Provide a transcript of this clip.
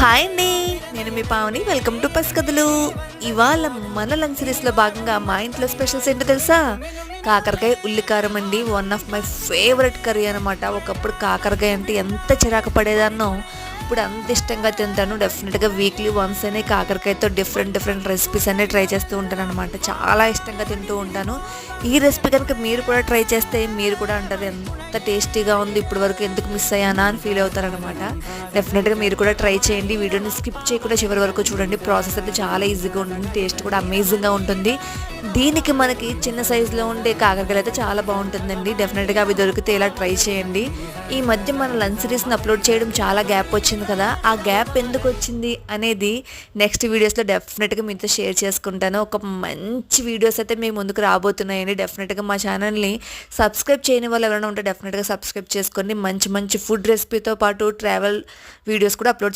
Hi అండి. నేను మీ పావని. Welcome to Pasikathalu. ఇవాళ మన లంచ్ సిరీస్లో భాగంగా మా ఇంట్లో స్పెషల్స్ ఏంటో తెలుసా? కాకరకాయ ఉల్లికారం అండి. One of my favourite curry అనమాట. ఒకప్పుడు కాకరకాయ అంటే ఎంత చిరాకు పడేదాన్నో ఇప్పుడు అంత ఇష్టంగా తింటాను. డెఫినెట్గా వీక్లీ వన్స్ అనే కాకరకాయతో డిఫరెంట్ రెసిపీస్ అన్నీ ట్రై చేస్తూ ఉంటాను అనమాట. చాలా ఇష్టంగా తింటూ ఉంటాను. ఈ రెసిపీ కనుక మీరు కూడా ట్రై చేస్తే మీరు కూడా అంటారు ఎంత టేస్టీగా ఉంది, ఇప్పటి వరకు ఎందుకు మిస్ అయ్యానా అని ఫీల్ అవుతారనమాట. డెఫినెట్గా మీరు కూడా ట్రై చేయండి. వీడియోని స్కిప్ చేయకుండా చివరి వరకు చూడండి. ప్రాసెస్ అయితే చాలా ఈజీగా ఉంటుంది, టేస్ట్ కూడా అమేజింగ్గా ఉంటుంది. దీనికి మనకి చిన్న సైజులో ఉండే కాకరకాయలు అయితే చాలా బాగుంటుందండి. డెఫినెట్గా అవి దొరికితే ఇలా ట్రై చేయండి. ఈ మధ్య మన లంచ్ సిరీస్ని అప్లోడ్ చేయడం చాలా గ్యాప్ వచ్చింది కదా, ఆ గ్యాప్ ఎందుకు వచ్చింది అనేది నెక్స్ట్ వీడియోస్లో డెఫినెట్గా మీతో షేర్ చేసుకుంటాను. ఒక మంచి వీడియోస్ అయితే మీ ముందుకు రాబోతున్నాయండి. డెఫినెట్గా మా ఛానల్ని సబ్స్క్రైబ్ చేయని వాళ్ళు ఎవరైనా ఉంటే డెఫినెట్గా సబ్స్క్రైబ్ చేసుకోండి. మంచి ఫుడ్ రెసిపీతో పాటు ట్రావెల్ వీడియోస్ కూడా అప్లోడ్